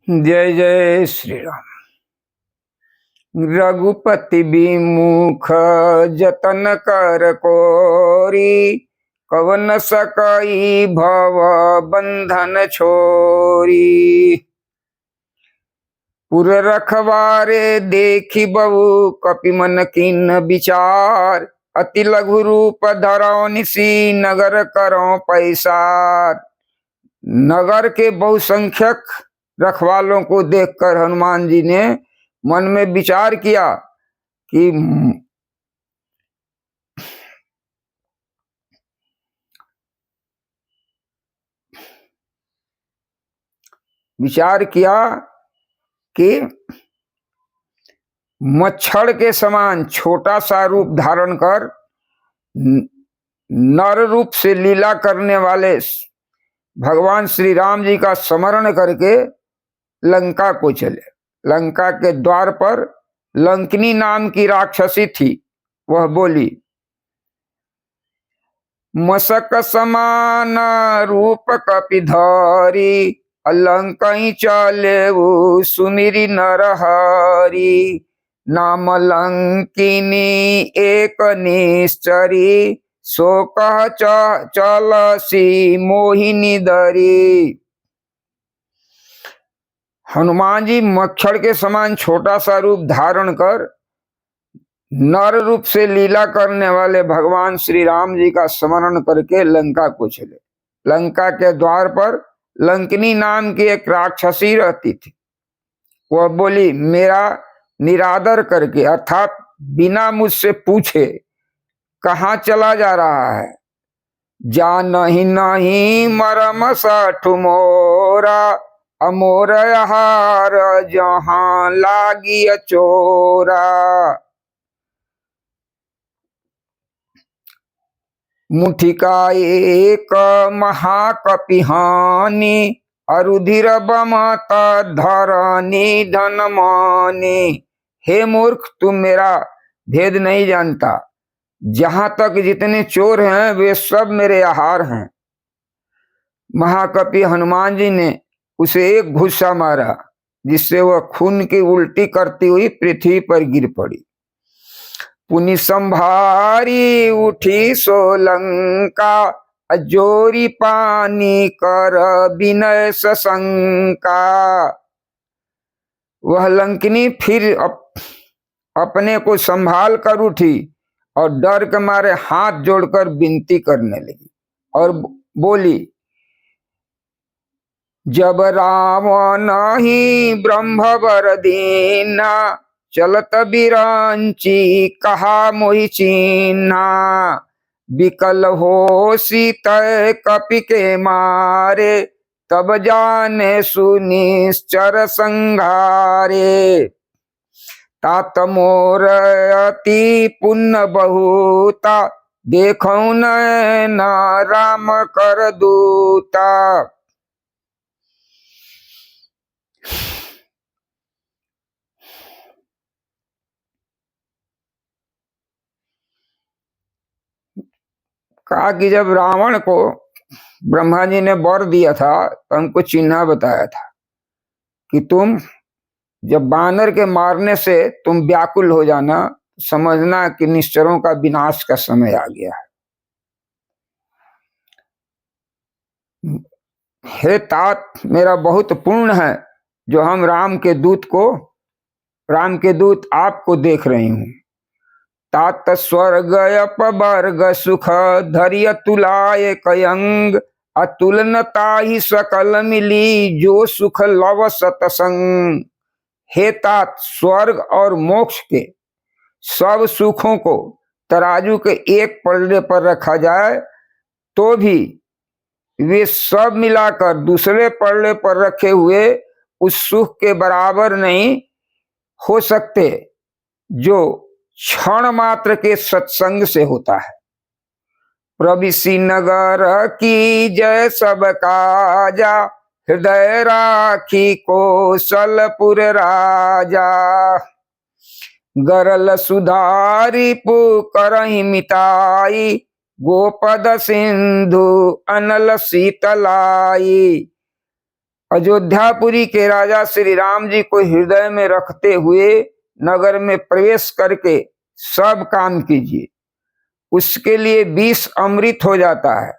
जय जय श्री राम। रघुपति विमुख जतन कर कोरी, कवन सकई भव बंधन छोरी। पुर रखवारे देखी बहु कपि मन कीन विचार, अति लघु रूप धरौ निसी नगर करो पैसार। नगर के बहुसंख्यक रखवालों को देखकर हनुमान जी ने मन में विचार किया कि मच्छर के समान छोटा सा रूप धारण कर नर रूप से लीला करने वाले भगवान श्री राम जी का स्मरण करके लंका को चले। लंका के द्वार पर लंकिनी नाम की राक्षसी थी। वह बोली, मसक समान रूप कपिधारी, अलंकई चले सुमिरी नरहरी। नाम लंकिनी एक निश्चरी, सो कह चलसी मोहिनी दरी। हनुमान जी मच्छर के समान छोटा सा रूप धारण कर नर रूप से लीला करने वाले भगवान श्री राम जी का स्मरण करके लंका को चले। लंका के द्वार पर लंकिनी नाम की एक राक्षसी रहती थी। वह बोली, मेरा निरादर करके अर्थात बिना मुझसे पूछे कहाँ चला जा रहा है। जा नहीं मरम साठु मोरा, अमोर हार जहां लागी चोरा। मुठिका एक महाकपिहानी, अरुधिर बमत धरनी धनमानी। हे मूर्ख, तुम मेरा भेद नहीं जानता। जहां तक जितने चोर हैं वे सब मेरे आहार हैं। महाकपि हनुमान जी ने उसे एक घुस्सा मारा, जिससे वह खून की उल्टी करती हुई पृथ्वी पर गिर पड़ी। पुनि संभारी उठी सोलंका, अजोरी पानी कर विनय सशंका। वह लंकिनी फिर अपने को संभाल कर उठी और डर के मारे हाथ जोड़कर विनती करने लगी और बोली, जब रावण ही ब्रह्मवर दीना, चलत बिरांची कहा मोहि चीन्हा। विकल हो सीतय कपि के मारे, तब जाने सुनिश्चर संघारे। तात मोर अति पुण्य बहुता, देखौ नयन राम कर दूता। कहा कि जब रावण को ब्रह्मा जी ने वर दिया था तो उनको चिन्ह बताया था कि तुम जब बानर के मारने से तुम व्याकुल हो जाना, समझना कि निश्चरों का विनाश का समय आ गया है। हे तात, मेरा बहुत पुण्य है जो हम राम के दूत आपको देख रही हूं। तात स्वर्ग अपवर्ग सुख धैर्य तुलाय कयंग, अतुलनता ही सकल मिली जो सुख लव सतसंग। हे तात, स्वर्ग और मोक्ष के सब सुखों को तराजू के एक पलड़े पर रखा जाए तो भी वे सब मिलाकर दूसरे पलड़े पर रखे हुए उस सुख के बराबर नहीं हो सकते जो क्षण मात्र के सत्संग से होता है। प्रविशी नगर की जय सब काजा, हृदय राखी कौशलपुर राजा। गरल सुधारी पुकरहि मिताई, गोपद सिंधु अनल शीतलाई। अयोध्यापुरी के राजा श्री राम जी को हृदय में रखते हुए नगर में प्रवेश करके सब काम कीजिए। उसके लिए विष अमृत हो जाता है,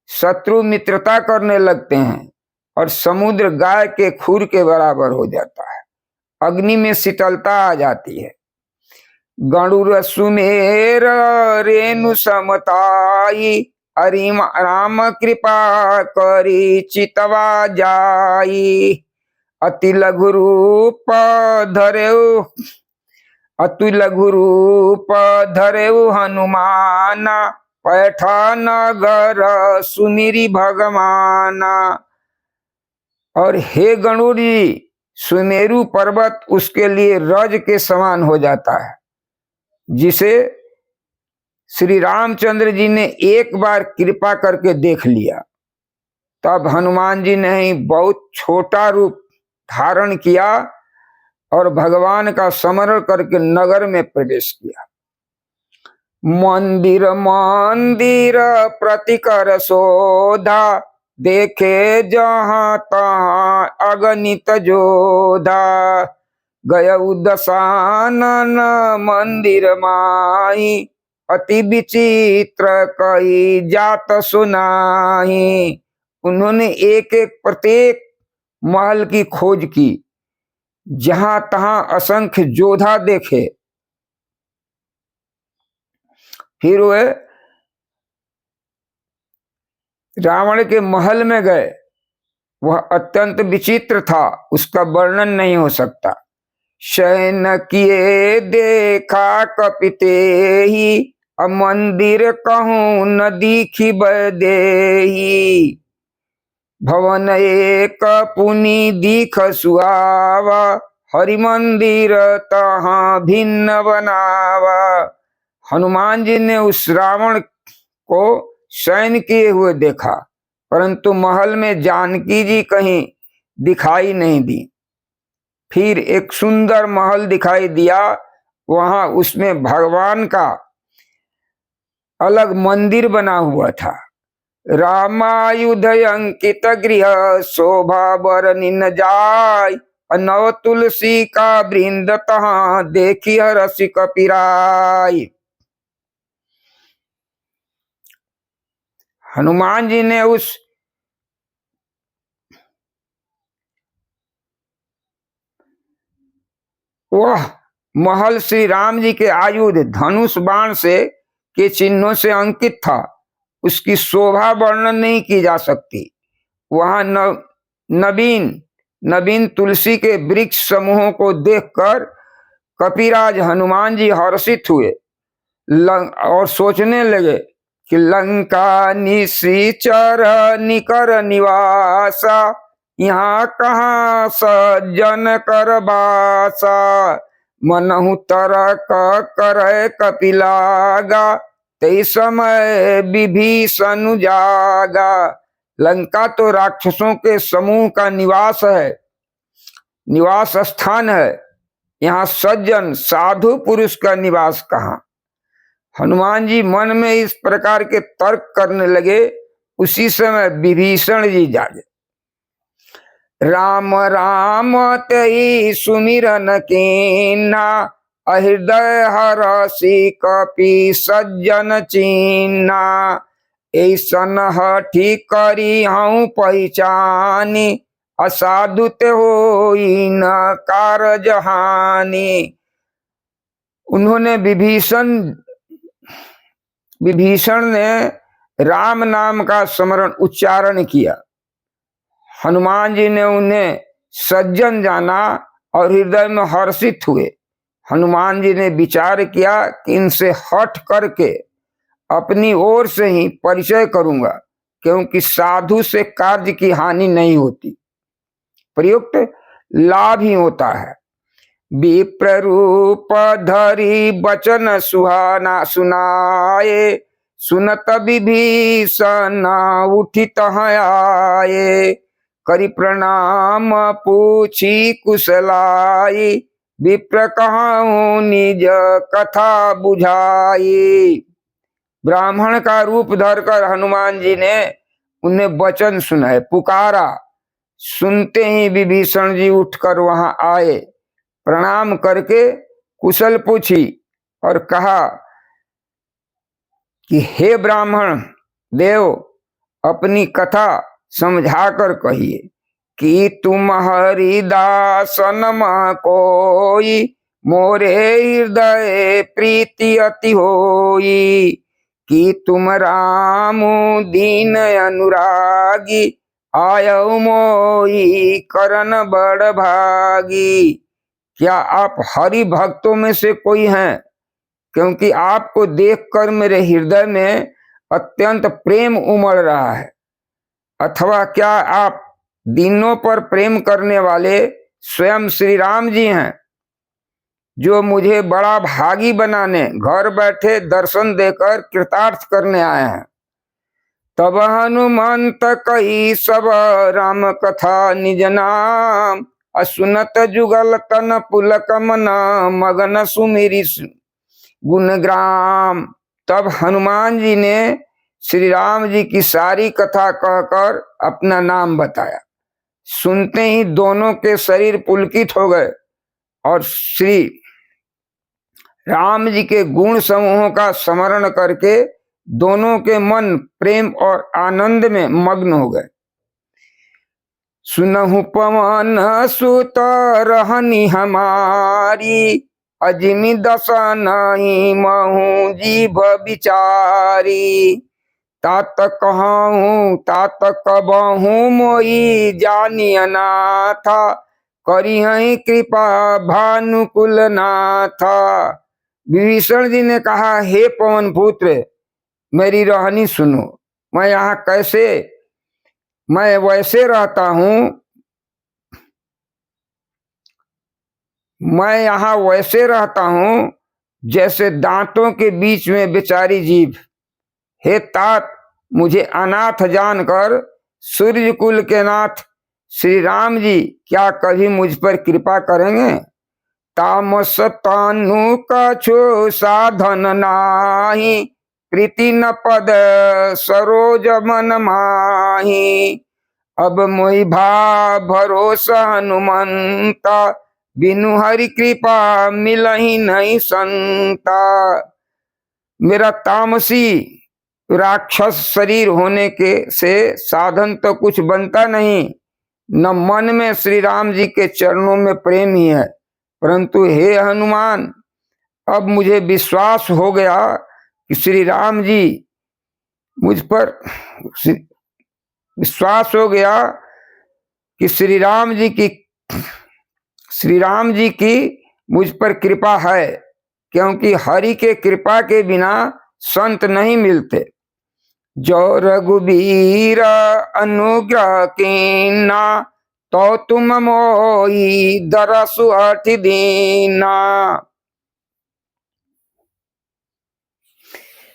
शत्रु मित्रता करने लगते हैं और समुद्र गाय के खूर के बराबर हो जाता है। अग्नि में शीतलता आ जाती है। गणुर सुमेर रेणु समताई, अरिम राम कृपा करी चितवा जाई। अति लघु रूप धरेउ, अति लघु रूप धरेउ हनुमाना, पैठा नगर सुमिरी भगवाना। और हे गणुर जी, सुमेरु पर्वत उसके लिए रज के समान हो जाता है, जिसे श्री रामचंद्र जी ने एक बार कृपा करके देख लिया। तब हनुमान जी ने ही बहुत छोटा रूप धारण किया और भगवान का स्मरण करके नगर में प्रवेश किया। मंदिर मंदिर प्रतिकर शोधा, देखे जहां तहां अगणित जोधा। गयउ दशानन मंदिर माही, अति विचित्र कही जात सुनाही। उन्होंने एक एक प्रत्येक महल की खोज की, जहां तहां असंख्य जोधा देखे। फिर वे रावण के महल में गए। वह अत्यंत विचित्र था, उसका वर्णन नहीं हो सकता। शयन किए देखा कपिते ही, मंदिर कहूं न दीखी बदेही। भवन एक पुनि दीख सुहावा, हरि मंदिर तहां भिन्न बनावा। हनुमान जी ने उस रावण को शयन किए हुए देखा, परंतु महल में जानकी जी कहीं दिखाई नहीं दी। फिर एक सुंदर महल दिखाई दिया, वहां उसमें भगवान का अलग मंदिर बना हुआ था। रामायुध अंकित गृह, शोभा बरनि न जाय। नव तुलसी का वृंद तहां, देखी हरसि कपिराय। हनुमान जी ने उस वह महल श्री राम जी के आयुध धनुष बाण से के चिन्हों से अंकित था। उसकी शोभा वर्णन नहीं की जा सकती। वहां नवीन तुलसी के वृक्ष समूहों को देखकर कपिराज हनुमान जी हर्षित हुए और सोचने लगे कि लंका निश्चर निकर निवासा, यहाँ कहाँ सज्जन कर बासा। मनहु तरक करे कपिलागा, ते समय विभीषण जागा। लंका तो राक्षसों के समूह का निवास है, निवास स्थान है। यहाँ सज्जन साधु पुरुष का निवास कहाँ। हनुमान जी मन में इस प्रकार के तर्क करने लगे। उसी समय विभीषण जी जागे। राम राम तई सुमिरन कीन्हा, हृदय हरषि कपि सज्जन चीन्हा। ऐसन हठी करी हूँ पहचानी, असाधु ते होई न कारज हानि। उन्होंने विभीषण ने राम नाम का स्मरण उच्चारण किया। हनुमान जी ने उन्हें सज्जन जाना और हृदय में हर्षित हुए। हनुमान जी ने विचार किया कि इनसे हट करके अपनी ओर से ही परिचय करूंगा, क्योंकि साधु से कार्य की हानि नहीं होती, प्रयुक्त लाभ ही होता है। विप्र रूप धरी बचन सुहाना सुनाए, सुनत विभीषण उठित आए। करि प्रणाम पूछी कुशलाई, विप्र कहूँ निज कथा बुझाई। ब्राह्मण का रूप धरकर हनुमान जी ने उन्हें वचन सुनाए, पुकारा, सुनते ही विभीषण जी उठकर वहां आए, प्रणाम करके कुशल पूछी और कहा कि हे ब्राह्मण देव, अपनी कथा समझाकर कहिए कि तुम हरिदास नम कोई, मोरे हृदय प्रीति अति होई, कि तुम राम दीन अनुरागी, आयऊ मोई करन बड़ भागी। क्या आप हरि भक्तों में से कोई हैं? क्योंकि आपको देखकर मेरे हृदय में अत्यंत प्रेम उमड़ रहा है। अथवा क्या आप दीनों पर प्रेम करने वाले स्वयं श्री राम जी हैं, जो मुझे बड़ा भागी बनाने घर बैठे दर्शन देकर कृतार्थ करने आए हैं। तब हनुमंत कही सब राम कथा निज नाम, असुनत जुगल तन पुलक मना, मगन सुमिरी गुणग्राम। तब हनुमान जी ने श्री राम जी की सारी कथा कहकर अपना नाम बताया। सुनते ही दोनों के शरीर पुलकित हो गए और श्री राम जी के गुण समूहों का स्मरण करके दोनों के मन प्रेम और आनंद में मग्न हो गए। सुनहु पवन सुत रहनी हमारी, अजमी दशा नहीं महू जीभ बिचारी, तात कहूँ तात कबहू मोई जानी अनाथा, करी हई कृपा भानुकुल नाथा। विभीषण जी ने कहा, हे पवन पुत्र, मेरी रहनी सुनो। मैं यहाँ कैसे, मैं वैसे रहता हूँ, मैं यहाँ वैसे रहता हूँ जैसे दांतों के बीच में बेचारी जीभ। हे तात, मुझे अनाथ जानकर सूर्य कुल के नाथ श्री राम जी क्या कभी मुझ पर कृपा करेंगे? तामस तानु कछु साधन नाही, प्रीति न पद सरोज मन माही, अब मोहि भा भरोसा हनुमंता, बिनु हरि कृपा मिलहि नहीं संता। मेरा तामसी राक्षस शरीर होने के से साधन तो कुछ बनता नहीं, न मन में श्री राम जी के चरणों में प्रेम ही है। परंतु हे हनुमान, अब मुझे विश्वास हो गया कि श्री राम जी मुझ पर, विश्वास हो गया कि श्री राम जी की मुझ पर कृपा है, क्योंकि हरि के कृपा के बिना संत नहीं मिलते। जो रघुबीर अनुग्रह कीना, तो तुम मोही दरसु हठ दीना।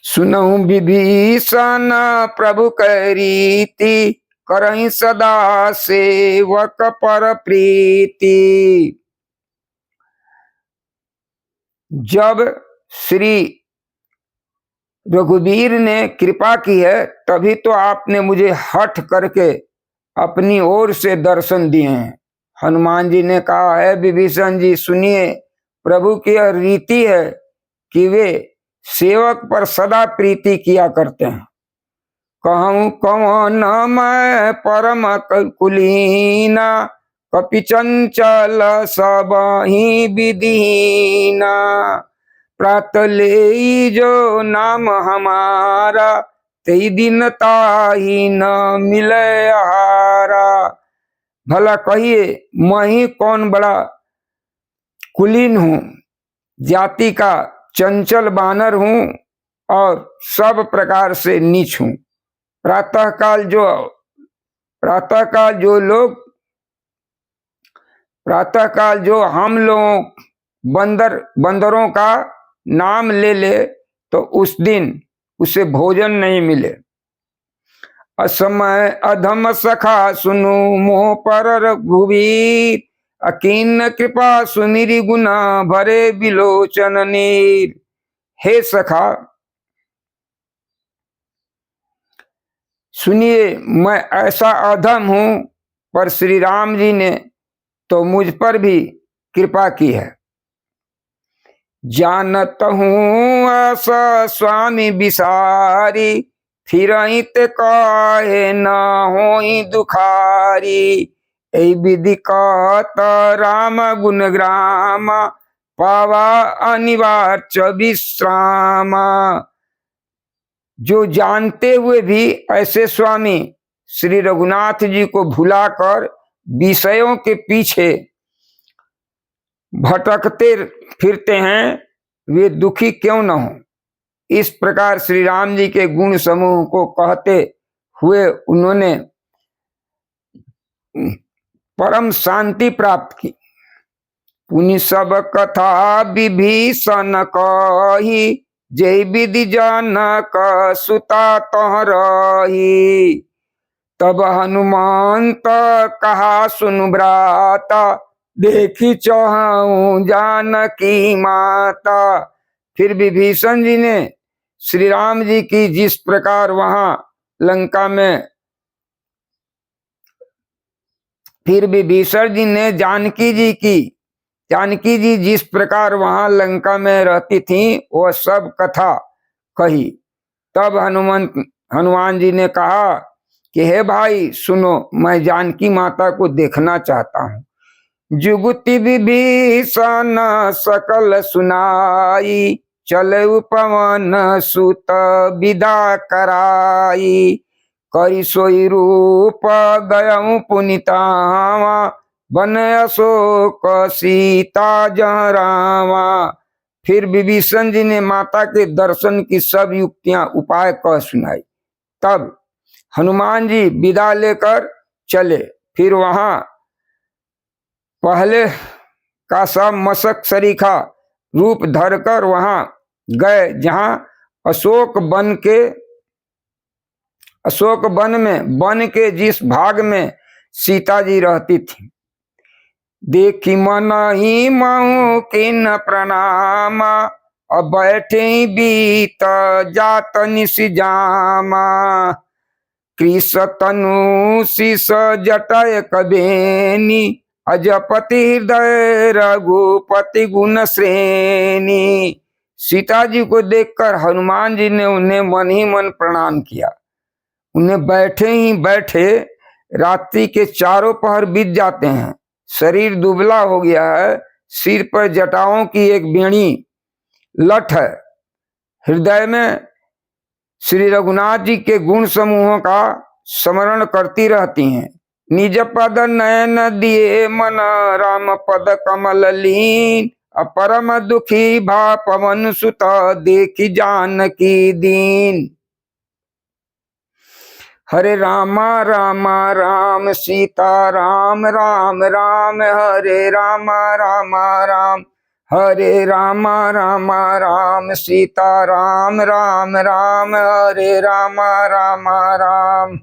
सुनहु विभीषण प्रभु कह रीति, करहि सदा सेवक पर प्रीति। जब श्री रघुवीर ने कृपा की है, तभी तो आपने मुझे हठ करके अपनी ओर से दर्शन दिए हैं। हनुमान जी ने कहा है, विभीषण जी सुनिए, प्रभु की यह रीति है कि वे सेवक पर सदा प्रीति किया करते हैं। कहूँ कौन मैं परम कुलीना, कपि चंचल सब ही विदीना, प्रात ले जो नाम हमारा, तेई दिन ताही न मिले आहारा। भला कहिए, मैं ही कौन बड़ा कुलीन हूँ, जाति का चंचल बानर हूँ और सब प्रकार से नीच हूँ। प्रातःकाल जो हम लोग बंदरों का नाम ले ले तो उस दिन उसे भोजन नहीं मिले। असमय अधम सखा सुनु मोह पर रघुवीर, अकीन कृपा सुमिरी गुना भरे बिलोचन नीर। हे सखा सुनिए, मैं ऐसा अधम हूं पर श्री राम जी ने तो मुझ पर भी कृपा की है। जानत हूँ ऐसा स्वामी बिसारी, फिरहि ते काहे न होई दुखारी। ऐ विधि कहत राम गुण ग्राम, पावा अनिवार्य विश्राम। जो जानते हुए भी ऐसे स्वामी श्री रघुनाथ जी को भुलाकर विषयों के पीछे भटकते फिरते हैं, वे दुखी क्यों न हो। इस प्रकार श्री राम जी के गुण समूह को कहते हुए उन्होंने परम शांति प्राप्त की। पुनि सब कथा विभीषण कही, जय विधि जनक सुता तह रही। तब हनुमंत कहा सुनु भ्राता, देखी चाहूं जानकी माता। फिर विभीषण जी ने श्री राम जी की जिस प्रकार वहां लंका में, फिर विभीषण जी ने जानकी जी जिस प्रकार वहां लंका में रहती थी वह सब कथा कही। तब हनुमान जी ने कहा कि हे भाई सुनो, मैं जानकी माता को देखना चाहता हूँ। जुगति विभीषण सकल सुनाई, चले पवन सुत विदा कराई। करि सोई रूप गयऊ पुनितावा, बन अशोक सीता जहाँ रामा। फिर विभीषण जी ने माता के दर्शन की सब युक्तियां उपाय कह सुनाई। तब हनुमान जी विदा लेकर चले। फिर वहां पहले का सब मशक सरीखा रूप धरकर वहां गए जहां अशोक वन के जिस भाग में सीता जी रहती थी। देखी मन ही महु किन प्रणाम, अब बैठे बीत जात निश जामा। कृष तनु शिष जटय कबेनी, अजपति हृदय रघुपति गुण श्रेणी। सीता जी को देखकर हनुमान जी ने उन्हें मन ही मन प्रणाम किया। उन्हें बैठे ही बैठे रात्रि के चारों पहर बीत जाते हैं। शरीर दुबला हो गया है, सिर पर जटाओं की एक बेणी लठ है। हृदय में श्री रघुनाथ जी के गुण समूहों का स्मरण करती रहती हैं। निज पद नयन दिए मन, राम पद कमल लीन। अपरम दुखी भा पवन सुत, देखी जानकी दीन। हरे रामा रामा राम सीता राम, राम राम हरे रामा रामा राम। हरे रामा रामा राम सीता राम, राम राम हरे रामा रामा राम।